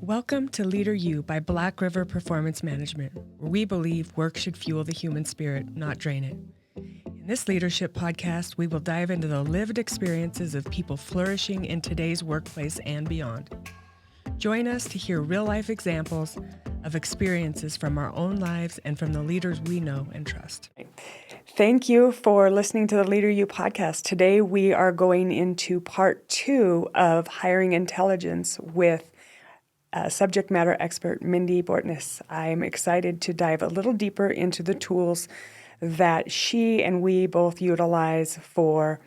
Welcome to Leader U by Black River Performance Management, where we believe work should fuel the human spirit, not drain it. In this leadership podcast, we will dive into the lived experiences of people flourishing in today's workplace and beyond. Join us to hear real-life examples of experiences from our own lives and from the leaders we know and trust. Thank you for listening to the Leader U podcast. Today we are going into part 2 of hiring intelligence with subject matter expert Mindy Bortness. I'm excited to dive a little deeper into the tools that she and we both utilize for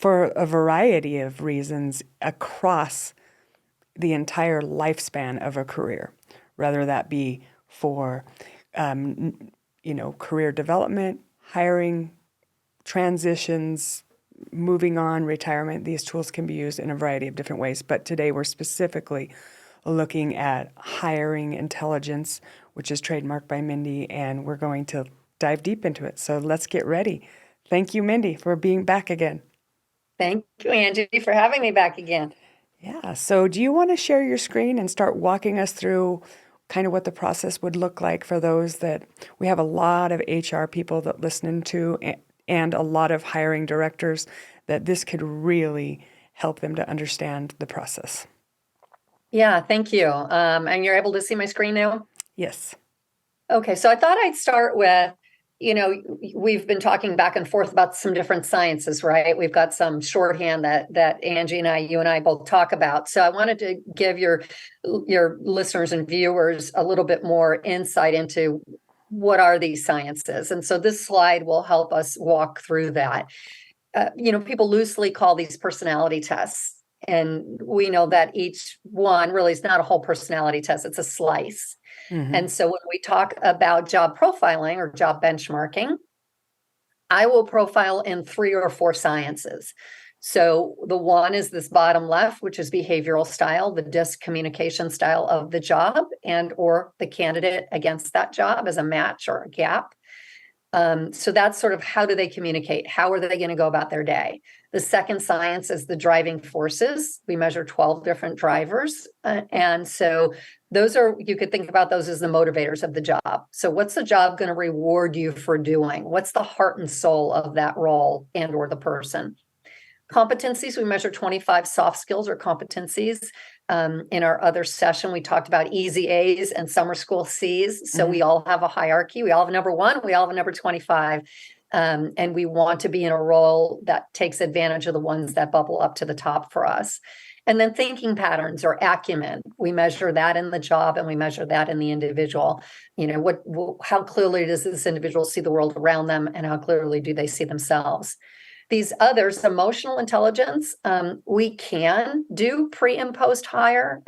a variety of reasons across the entire lifespan of a career, whether that be for career development, hiring, transitions, moving on, retirement. These tools can be used in a variety of different ways, but today we're specifically looking at hiring intelligence, which is trademarked by Mindy, and we're going to dive deep into it. So let's get ready. Thank you, Mindy, for being back again. Thank you, Angie, for having me back again. Yeah, so do you want to share your screen and start walking us through kind of what the process would look like for those that we have a lot of HR people that listen to and a lot of hiring directors that this could really help them to understand the process. Yeah, thank you. And you're able to see my screen now? Yes. Okay, so I thought I'd start with, we've been talking back and forth about some different sciences, right? We've got some shorthand that Angie and you and I both talk about. So I wanted to give your listeners and viewers a little bit more insight into what are these sciences. And so this slide will help us walk through that. People loosely call these personality tests. And we know that each one really is not a whole personality test, it's a slice. Mm-hmm. And so when we talk about job profiling or job benchmarking, I will profile in 3 or 4 sciences. So the one is this bottom left, which is behavioral style, the DISC communication style of the job and or the candidate against that job as a match or a gap. So that's sort of how do they communicate? How are they going to go about their day? The second science is the driving forces. We measure 12 different drivers. And so you could think about those as the motivators of the job. So what's the job going to reward you for doing? What's the heart and soul of that role and or the person? Competencies, we measure 25 soft skills or competencies. In our other session, we talked about easy A's and summer school C's. So we all have a hierarchy. We all have a number 1. We all have a number 25. And we want to be in a role that takes advantage of the ones that bubble up to the top for us. And then thinking patterns or acumen, we measure that in the job and we measure that in the individual. How clearly does this individual see the world around them and how clearly do they see themselves? These others, emotional intelligence, we can do pre and post hire.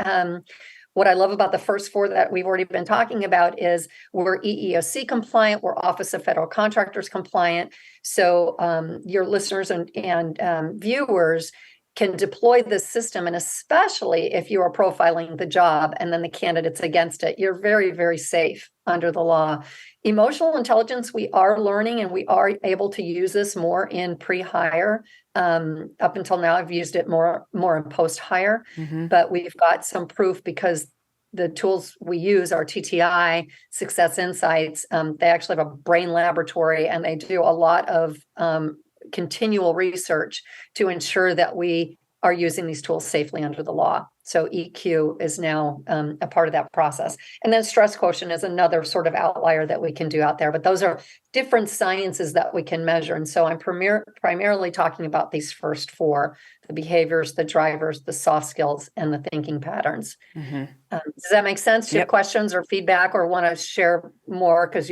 What I love about the first 4 that we've already been talking about is we're EEOC compliant, we're Office of Federal Contractors compliant. So your listeners and viewers can deploy this system, and especially if you are profiling the job and then the candidates against it, you're very, very safe under the law. Emotional intelligence, we are learning and we are able to use this more in pre-hire. Up until now, I've used it more in post-hire, but we've got some proof because the tools we use are TTI, Success Insights. They actually have a brain laboratory and they do a lot of continual research to ensure that we are using these tools safely under the law. So EQ is now a part of that process. And then stress quotient is another sort of outlier that we can do out there. But those are different sciences that we can measure. And so I'm primarily talking about these first 4, the behaviors, the drivers, the soft skills, and the thinking patterns. Does that make sense? Do you have questions or feedback or want to share more? Because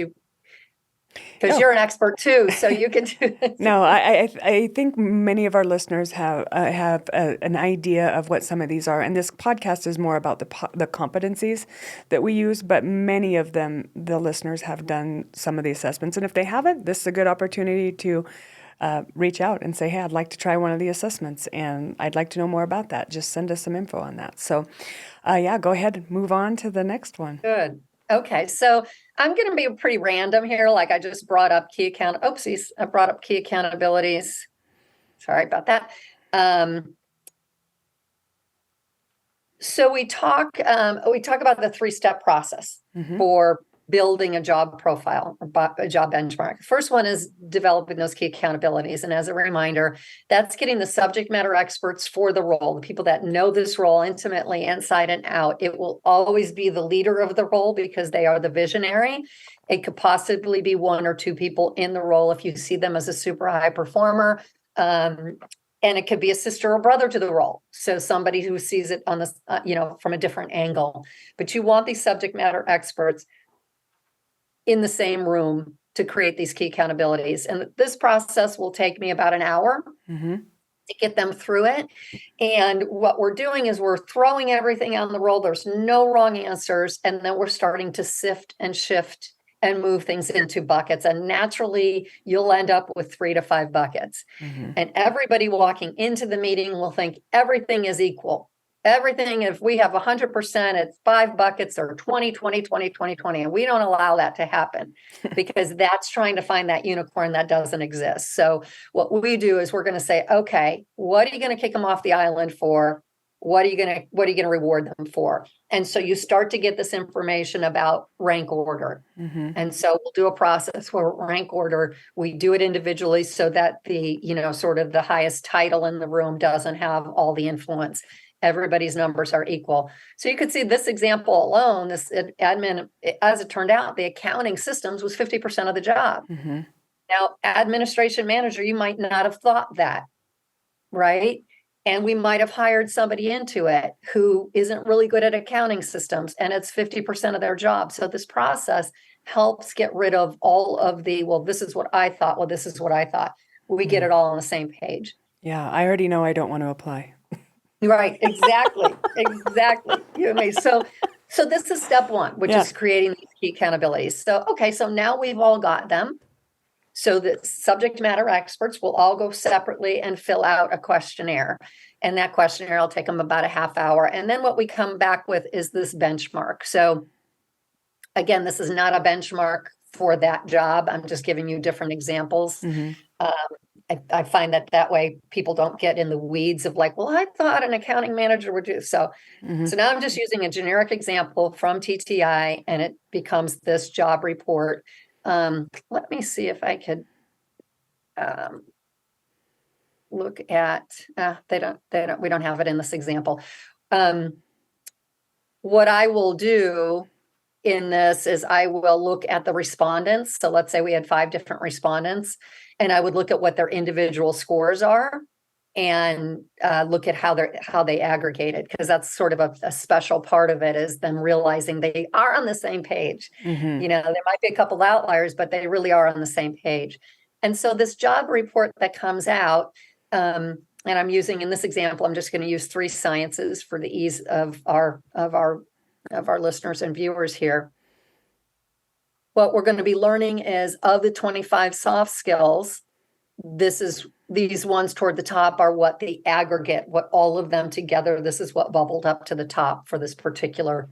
you're an expert too, so you can do this. No, I think many of our listeners have an idea of what some of these are, and this podcast is more about the competencies that we use. But many of them, the listeners have done some of the assessments, and if they haven't, this is a good opportunity to reach out and say, "Hey, I'd like to try one of the assessments, and I'd like to know more about that." Just send us some info on that. So, go ahead and move on to the next one. Good. Okay, so I'm going to be pretty random here. Like I just brought up key accountabilities. Sorry about that. So we talk about the 3-step process for building a job profile, a job benchmark. First one is developing those key accountabilities. And as a reminder, that's getting the subject matter experts for the role, the people that know this role intimately inside and out. It will always be the leader of the role because they are the visionary. It could possibly be 1 or 2 people in the role if you see them as a super high performer. And it could be a sister or brother to the role. So somebody who sees it on this, from a different angle. But you want these subject matter experts in the same room to create these key accountabilities. And this process will take me about an hour to get them through it. And what we're doing is we're throwing everything on the roll. There's no wrong answers. And then we're starting to sift and shift and move things into buckets. And naturally, you'll end up with 3 to 5 buckets. And everybody walking into the meeting will think everything is equal. Everything, if we have 100%, it's 5 buckets or 20, 20, 20, 20, 20. And we don't allow that to happen because that's trying to find that unicorn that doesn't exist. So what we do is we're going to say, okay, what are you going to kick them off the island for? What are you going to reward them for? And so you start to get this information about rank order. And so we'll do a process where rank order, we do it individually so that the, sort of the highest title in the room doesn't have all the influence. Everybody's numbers are equal. So you could see this example alone, this admin, as it turned out, the accounting systems was 50% of the job. Now, administration manager, you might not have thought that, right? And we might have hired somebody into it who isn't really good at accounting systems, and it's 50% of their job. So this process helps get rid of all of the, well, this is what I thought. Well, this is what I thought. We get it all on the same page. Yeah, I already know I don't want to apply. Right, exactly, exactly. You and me. So this is step 1, which is creating these key accountabilities. So now we've all got them. So the subject matter experts will all go separately and fill out a questionnaire. And that questionnaire will take them about a half hour. And then what we come back with is this benchmark. So again, this is not a benchmark for that job. I'm just giving you different examples. I find that way people don't get in the weeds of like, well, I thought an accounting manager would do so. So now I'm just using a generic example from TTI, and it becomes this job report. Let me see if I could look at, we don't have it in this example. What I will do in this is I will look at the respondents. So let's say we had 5 different respondents, and I would look at what their individual scores are and look at how they aggregated, because that's sort of a special part of it, is them realizing they are on the same page. There might be a couple outliers, but they really are on the same page. And so this job report that comes out, and I'm using in this example, I'm just going to use 3 sciences for the ease of our listeners and viewers here. What we're going to be learning is, of the 25 soft skills, these ones toward the top are what the aggregate, what all of them together, this is what bubbled up to the top for this particular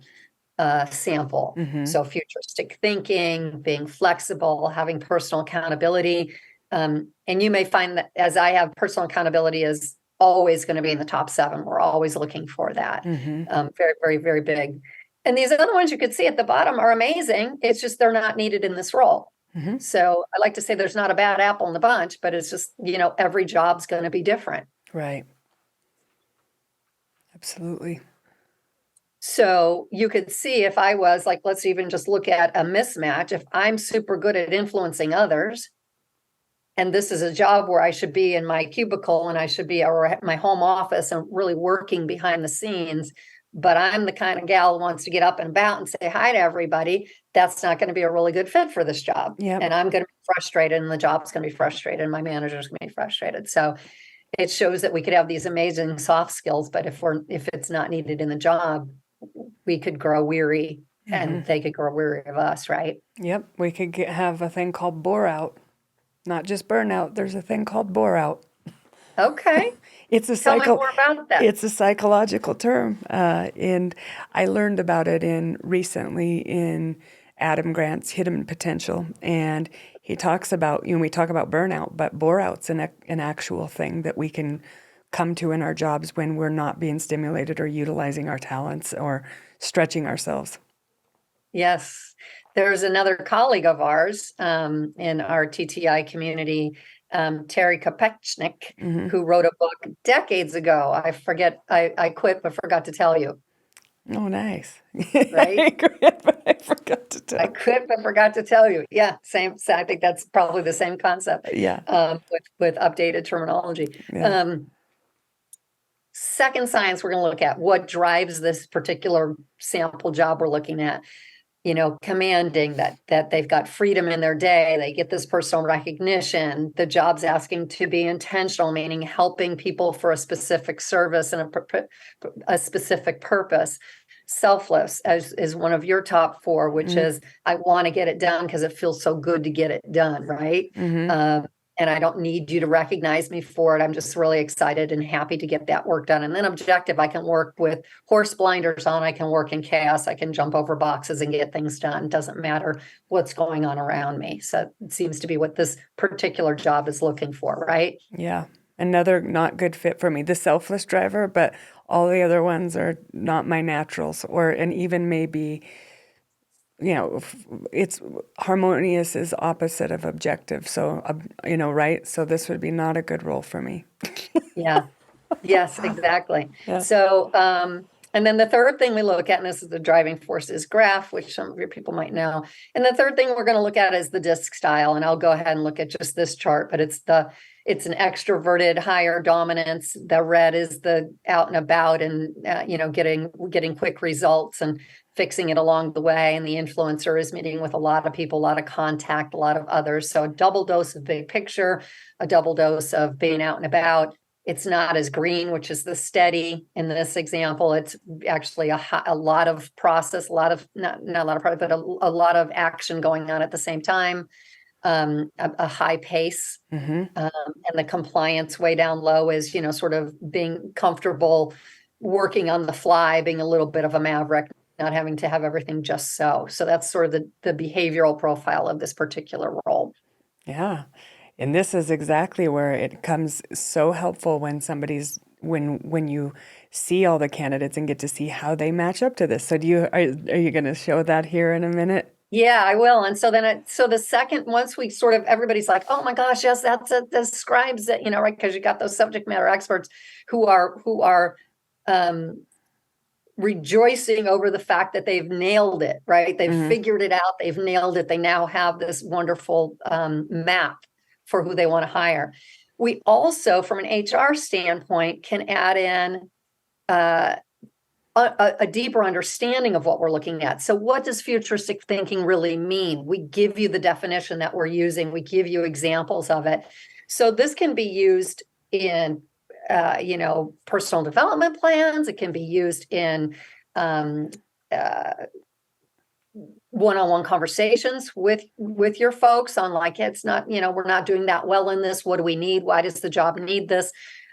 sample. So futuristic thinking, being flexible, having personal accountability. And you may find that, as I have, personal accountability is always going to be in the top 7. We're always looking for that. Very, very, very big. And these other ones you could see at the bottom are amazing. It's just they're not needed in this role. So I like to say there's not a bad apple in the bunch, but it's just, every job's going to be different. Right. Absolutely. So you could see, if I was like, let's even just look at a mismatch. If I'm super good at influencing others, and this is a job where I should be in my cubicle and I should be, or at my home office and really working behind the scenes, but I'm the kind of gal who wants to get up and about and say hi to everybody, that's not going to be a really good fit for this job. And I'm going to be frustrated, and the job's going to be frustrated, and my manager's going to be frustrated. So it shows that we could have these amazing soft skills, but if it's not needed in the job, we could grow weary, and they could grow weary of us, right? Yep. We could have a thing called bore out, not just burnout. There's a thing called bore out. Okay. Tell me more about that. It's a psychological term, and I learned about it recently in Adam Grant's Hidden Potential, and he talks about, we talk about burnout, but bore out's an actual thing that we can come to in our jobs when we're not being stimulated or utilizing our talents or stretching ourselves. Yes. There's another colleague of ours in our TTI community, Terry Kopechnik, who wrote a book decades ago. I quit but forgot to tell you. Oh, nice. Right? I quit, but I forgot to tell. I quit but forgot to tell you. Yeah, same. I think that's probably the same concept. Yeah. With updated terminology. Yeah. Second science, we're going to look at what drives this particular sample job we're looking at. Commanding that they've got freedom in their day, they get this personal recognition. The job's asking to be intentional, meaning helping people for a specific service and a specific purpose. Selfless is one of your top four, which is I want to get it done because it feels so good to get it done, right? And I don't need you to recognize me for it. I'm just really excited and happy to get that work done. And then objective, I can work with horse blinders on. I can work in chaos. I can jump over boxes and get things done. It doesn't matter what's going on around me. So it seems to be what this particular job is looking for, right? Yeah. Another not good fit for me, the selfless driver, but all the other ones are not my naturals, and even maybe, it's harmonious is opposite of objective. So, right? So this would be not a good role for me. Yeah. Yes, exactly. Yeah. So, and then the third thing we look at, and this is the driving forces graph, which some of your people might know. And the third thing we're going to look at is the disc style. And I'll go ahead and look at just this chart, but it's an extroverted, higher dominance. The red is the out and about and, getting quick results and fixing it along the way. And the influencer is meeting with a lot of people, a lot of contact, a lot of others. So a double dose of big picture, a double dose of being out and about. It's not as green, which is the steady in this example. It's actually a lot of process, not a lot of process, but a lot of action going on at the same time. A high pace, and the compliance way down low is, sort of being comfortable working on the fly, being a little bit of a maverick, not having to have everything just so. So that's sort of the behavioral profile of this particular role. Yeah. And this is exactly where it comes so helpful when when you see all the candidates and get to see how they match up to this. So are you going to show that here in a minute? Yeah, I will. And so then, the second, once we sort of, everybody's like, oh my gosh, yes, that describes it, right? Because you got those subject matter experts who are rejoicing over the fact that they've nailed it, right? They've figured it out. They've nailed it. They now have this wonderful map for who they want to hire. We also, from an HR standpoint, can add in a deeper understanding of what we're looking at. So what does futuristic thinking really mean? We give you the definition that we're using. We give you examples of it. So this can be used in, personal development plans. It can be used in one-on-one conversations with your folks on like, it's not, we're not doing that well in this. What do we need? Why does the job need this?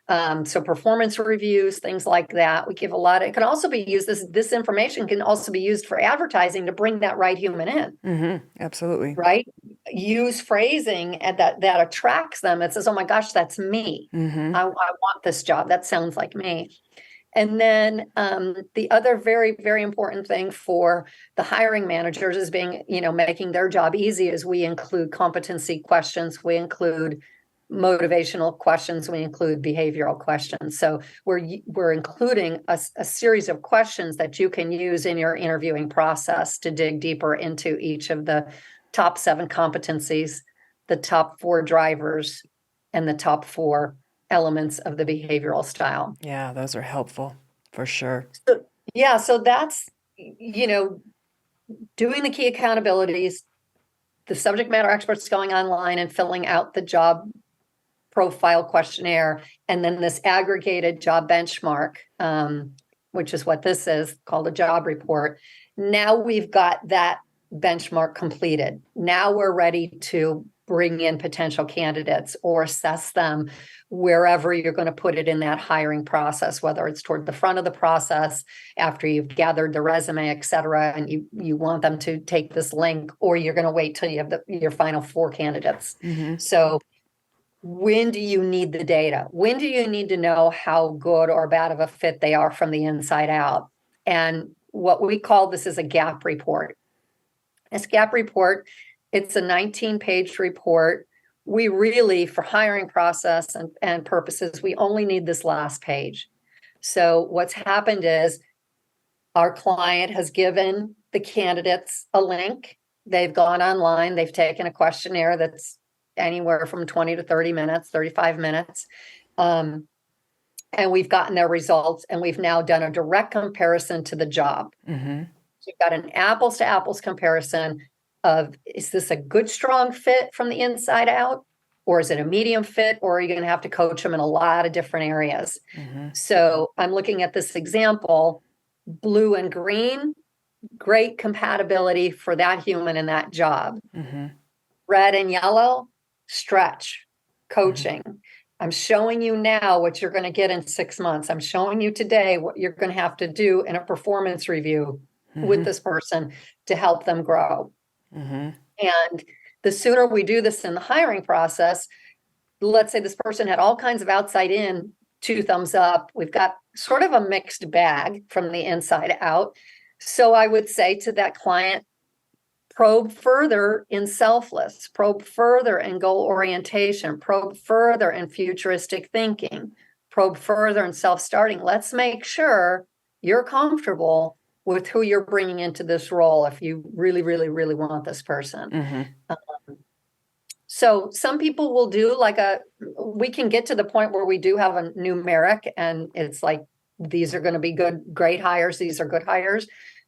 So performance reviews, things like that. We give a lot. It can also be used. This information can also be used for advertising to bring that right human in. Absolutely. Right. Use phrasing and that attracts them. It says, "Oh my gosh, that's me. I want this job. That sounds like me." And then the other very, very important thing for the hiring managers is making their job easy. Is we include competency questions. We include motivational questions, we include behavioral questions. So we're including a series of questions that you can use in your interviewing process to dig deeper into each of the top 7 competencies, the top 4 drivers, and the top 4 elements of the behavioral style. Yeah, those are helpful for sure. So that's, doing the key accountabilities, the subject matter experts going online and filling out the job profile questionnaire, and then this aggregated job benchmark, which is what this is called a job report. Now we've got that benchmark completed. Now we're ready to bring in potential candidates or assess them wherever you're going to put it in that hiring process, whether it's toward the front of the process after you've gathered the resume, et cetera, and you want them to take this link, or you're going to wait till you have your final 4 candidates. So when do you need the data? When do you need to know how good or bad of a fit they are from the inside out? And what we call this is a gap report. This gap report, it's a 19-page report. We really, for hiring process and purposes, we only need this last page. So what's happened is our client has given the candidates a link. They've gone online, they've taken a questionnaire that's anywhere from 20 to 30 minutes, 35 minutes. And we've gotten their results, and we've now done a direct comparison to the job. Mm-hmm. You've got an apples to apples comparison of, is this a good, strong fit from the inside out? Or is it a medium fit? Or are you going to have to coach them in a lot of different areas? Mm-hmm. So I'm looking at this example, blue and green, great compatibility for that human in that job. Mm-hmm. Red and yellow, stretch, coaching. Mm-hmm. I'm showing you now what you're going to get in 6 months. I'm showing you today what you're going to have to do in a performance review with this person to help them grow. Mm-hmm. And the sooner we do this in the hiring process, let's say this person had all kinds of outside in, 2 thumbs up. We've got sort of a mixed bag from the inside out. So I would say to that client, probe further in selfless, probe further in goal orientation, probe further in futuristic thinking, probe further in self-starting. Let's make sure you're comfortable with who you're bringing into this role if you really, really, really want this person. Mm-hmm. So some people will do we can get to the point where we do have a numeric, and it's like, these are going to be great hires. These are good hires.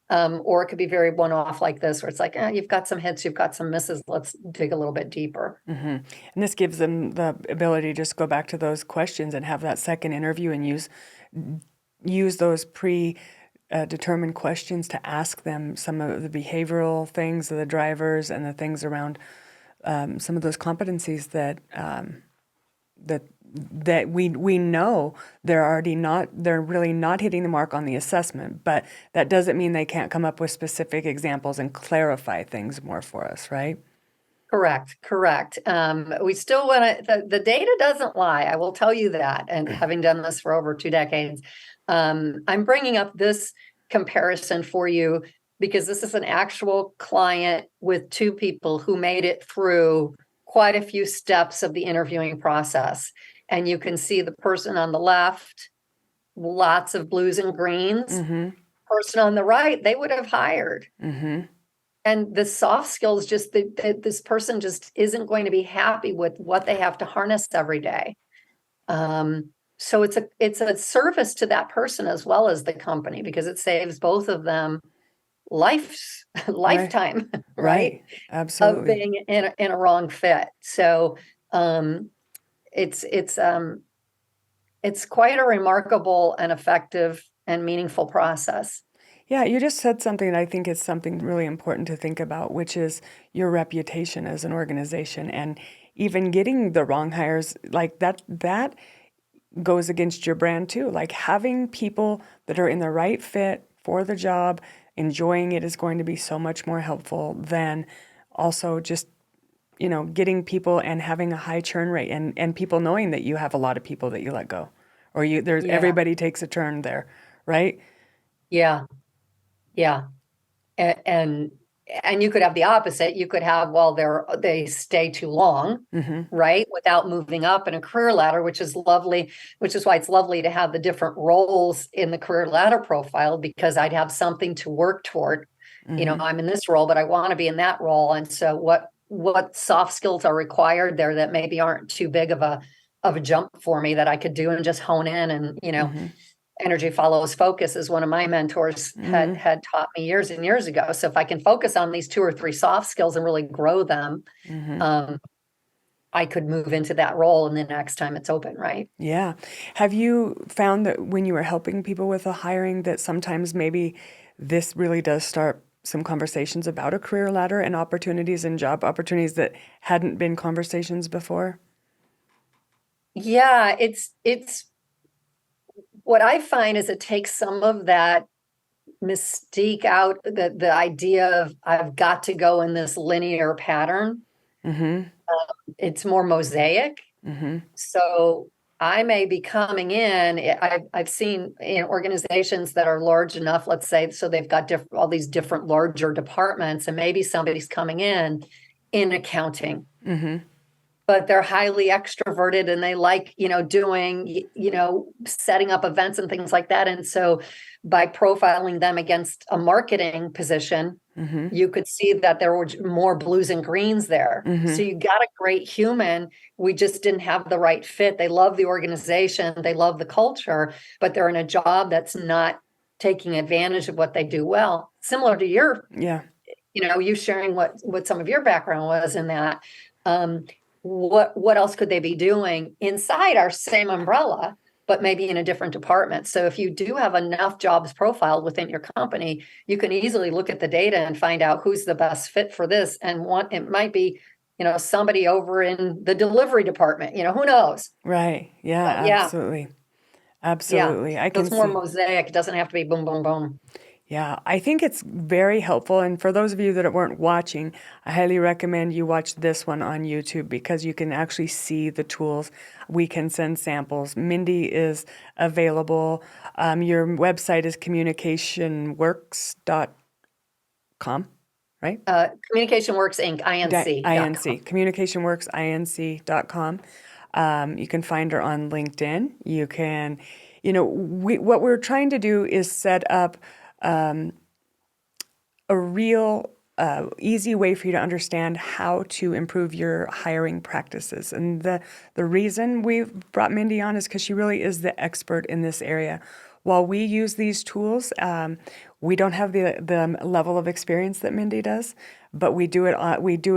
Or it could be very one-off like this, where it's like, you've got some hits, you've got some misses. Let's dig a little bit deeper. Mm-hmm. And this gives them the ability to just go back to those questions and have that second interview and use those determined questions to ask them some of the behavioral things of the drivers and the things around some of those competencies that we know they're really not hitting the mark on the assessment, but that doesn't mean they can't come up with specific examples and clarify things more for us, right? Correct. We still want to, the data doesn't lie. I will tell you that. And having done this for over 2 decades, I'm bringing up this comparison for you because this is an actual client with 2 people who made it through quite a few steps of the interviewing process. And you can see the person on the left, lots of blues and greens. Mm-hmm. Person on the right, they would have hired. Mm-hmm. And the soft skills, just this person just isn't going to be happy with what they have to harness every day. So it's a service to that person as well as the company, because it saves both of them lifetime, right? Absolutely. Of being in a wrong fit. So it's quite a remarkable and effective and meaningful process. Yeah, you just said something, and I think it's something really important to think about, which is your reputation as an organization. And even getting the wrong hires, like that goes against your brand too. Like having people that are in the right fit for the job, enjoying it, is going to be so much more helpful than also just, getting people and having a high churn rate and people knowing that you have a lot of people that you let go, or everybody takes a turn there, right? Yeah. And you could have the opposite. You could have, they stay too long, mm-hmm. right, without moving up in a career ladder, which is lovely, which is why it's lovely to have the different roles in the career ladder profile, because I'd have something to work toward. Mm-hmm. I'm in this role, but I want to be in that role. And so what soft skills are required there that maybe aren't too big of a jump for me that I could do and just hone in and, mm-hmm. Energy follows focus, as one of my mentors mm-hmm. had taught me years and years ago. So if I can focus on these 2 or 3 soft skills and really grow them, mm-hmm. I could move into that role and the next time it's open, right? Yeah. Have you found that when you were helping people with the hiring that sometimes maybe this really does start some conversations about a career ladder and opportunities and job opportunities that hadn't been conversations before? Yeah, it's what I find is it takes some of that mystique out, the idea of I've got to go in this linear pattern. Mm-hmm. It's more mosaic. So I may be coming in. I've seen in organizations that are large enough, let's say, so they've got all these different larger departments, and maybe somebody's coming in accounting. But they're highly extroverted and they like, doing, setting up events and things like that. And so by profiling them against a marketing position, you could see that there were more blues and greens there. So you got a great human. We just didn't have the right fit. They love the organization. They love the culture, but they're in a job that's not taking advantage of what they do well. Similar to your, you sharing what some of your background was in that. What else could they be doing inside our same umbrella, but maybe in a different department? So if you do have enough jobs profiled within your company, you can easily look at the data and find out who's the best fit for this. And it might be, somebody over in the delivery department, who knows? Right. Yeah, Yeah. absolutely. Absolutely. Yeah. It's more mosaic. It doesn't have to be boom, boom, boom. Yeah, I think it's very helpful. And for those of you that weren't watching, I highly recommend you watch this one on YouTube because you can actually see the tools. We can send samples. Mindy is available. Your website is communicationworks.com, right? CommunicationWorks Inc. INC. INC. CommunicationWorksINC.com. You can find her on LinkedIn. You can, what we're trying to do is set up a real easy way for you to understand how to improve your hiring practices. And the reason we've brought Mindy on is because she really is the expert in this area. While we use these tools, we don't have the level of experience that Mindy does, but we do it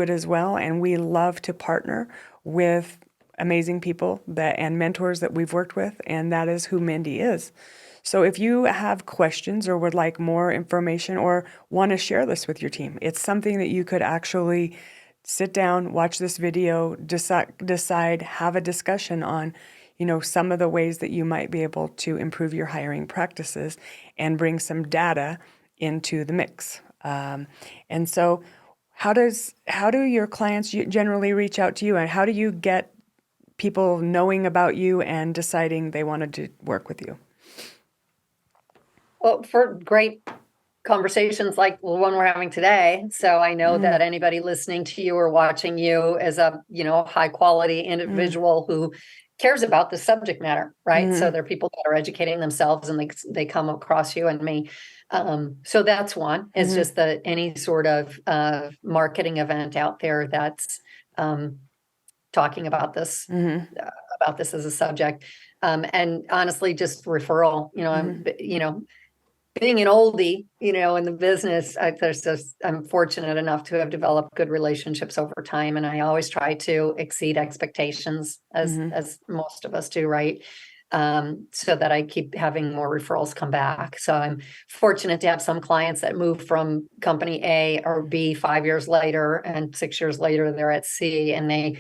as well, and we love to partner with amazing people and mentors that we've worked with, and that is who Mindy is. So if you have questions or would like more information or want to share this with your team, it's something that you could actually sit down, watch this video, decide, have a discussion on, some of the ways that you might be able to improve your hiring practices and bring some data into the mix. And so how do your clients generally reach out to you, and how do you get people knowing about you and deciding they wanted to work with you? Well, for great conversations like the one we're having today. So I know that anybody listening to you or watching you is a, high quality individual who cares about the subject matter, right? So there are people that are educating themselves and they come across you and me. So that's one. It's just that any sort of marketing event out there that's talking about this as a subject. And honestly, just referral, being an oldie, in the business, I'm fortunate enough to have developed good relationships over time. And I always try to exceed expectations as most of us do, right? So that I keep having more referrals come back. So I'm fortunate to have some clients that move from company A or B 5 years later, and 6 years later, they're at C, and they,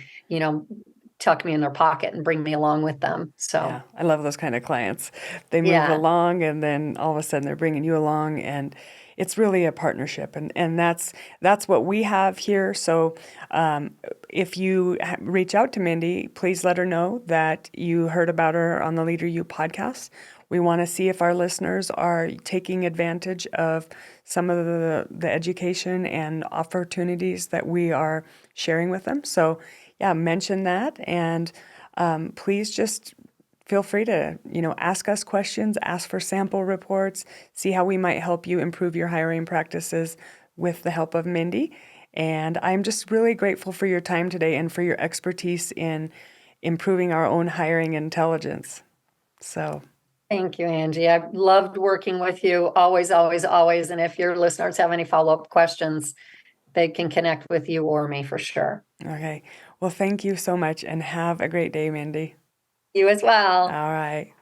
tuck me in their pocket and bring me along with them. So yeah, I love those kind of clients. They move along and then all of a sudden they're bringing you along, and it's really a partnership. And that's what we have here. So if you reach out to Mindy, please let her know that you heard about her on the Leader U podcast. We want to see if our listeners are taking advantage of some of the education and opportunities that we are sharing with them. So yeah, mention that, and please just feel free to, ask us questions, ask for sample reports, see how we might help you improve your hiring practices with the help of Mindy. And I'm just really grateful for your time today and for your expertise in improving our own hiring intelligence. So thank you, Angie. I've loved working with you. Always, always, always. And if your listeners have any follow-up questions, they can connect with you or me for sure. Okay. Well, thank you so much, and have a great day, Mindy. You as well. All right.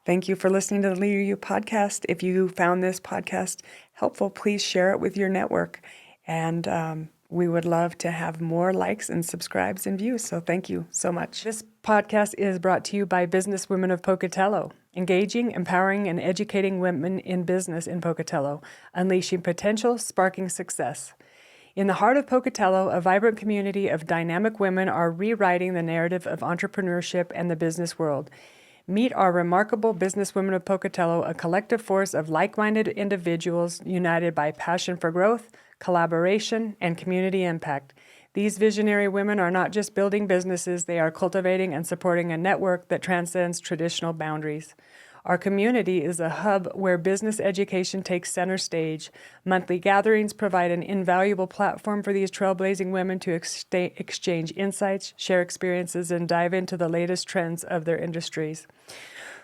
Thank you for listening to the Leader U podcast. If you found this podcast helpful, please share it with your network. And we would love to have more likes and subscribes and views. So thank you so much. This podcast is brought to you by Businesswomen of Pocatello, engaging, empowering, and educating women in business in Pocatello, unleashing potential, sparking success. In the heart of Pocatello, a vibrant community of dynamic women are rewriting the narrative of entrepreneurship and the business world. Meet our remarkable businesswomen of Pocatello, a collective force of like-minded individuals united by passion for growth, collaboration, and community impact. These visionary women are not just building businesses, they are cultivating and supporting a network that transcends traditional boundaries. Our community is a hub where business education takes center stage. Monthly gatherings provide an invaluable platform for these trailblazing women to exchange insights, share experiences, and dive into the latest trends of their industries.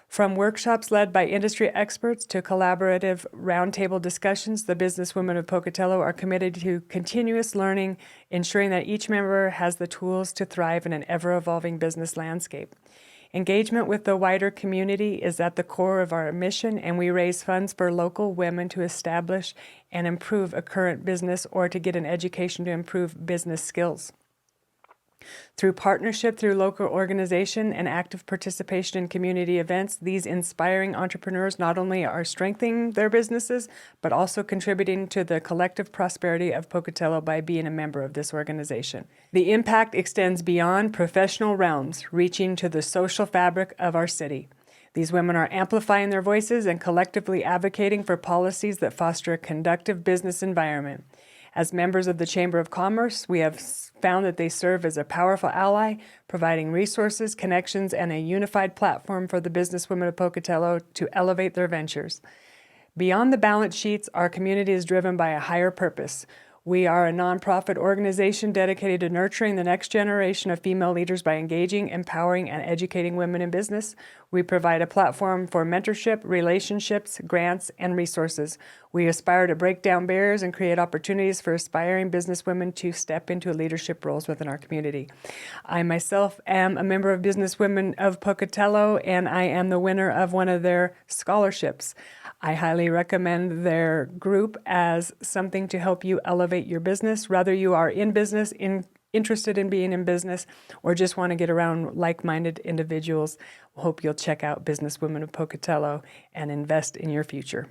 From workshops led by industry experts to collaborative roundtable discussions, the businesswomen of Pocatello are committed to continuous learning, ensuring that each member has the tools to thrive in an ever-evolving business landscape. Engagement with the wider community is at the core of our mission, and we raise funds for local women to establish and improve a current business or to get an education to improve business skills. Through partnership through local organization and active participation in community events, these inspiring entrepreneurs not only are strengthening their businesses, but also contributing to the collective prosperity of Pocatello by being a member of this organization. The impact extends beyond professional realms, reaching to the social fabric of our city. These women are amplifying their voices and collectively advocating for policies that foster a conducive business environment. As members of the Chamber of Commerce, we have found that they serve as a powerful ally, providing resources, connections, and a unified platform for the businesswomen of Pocatello to elevate their ventures. Beyond the balance sheets, our community is driven by a higher purpose. We are a nonprofit organization dedicated to nurturing the next generation of female leaders by engaging, empowering, and educating women in business. We provide a platform for mentorship, relationships, grants, and resources. We aspire to break down barriers and create opportunities for aspiring businesswomen to step into leadership roles within our community. I myself am a member of Businesswomen of Pocatello, and I am the winner of one of their scholarships. I highly recommend their group as something to help you elevate your business, whether you are in business, interested in being in business, or just want to get around like-minded individuals. Hope you'll check out Businesswomen of Pocatello and invest in your future.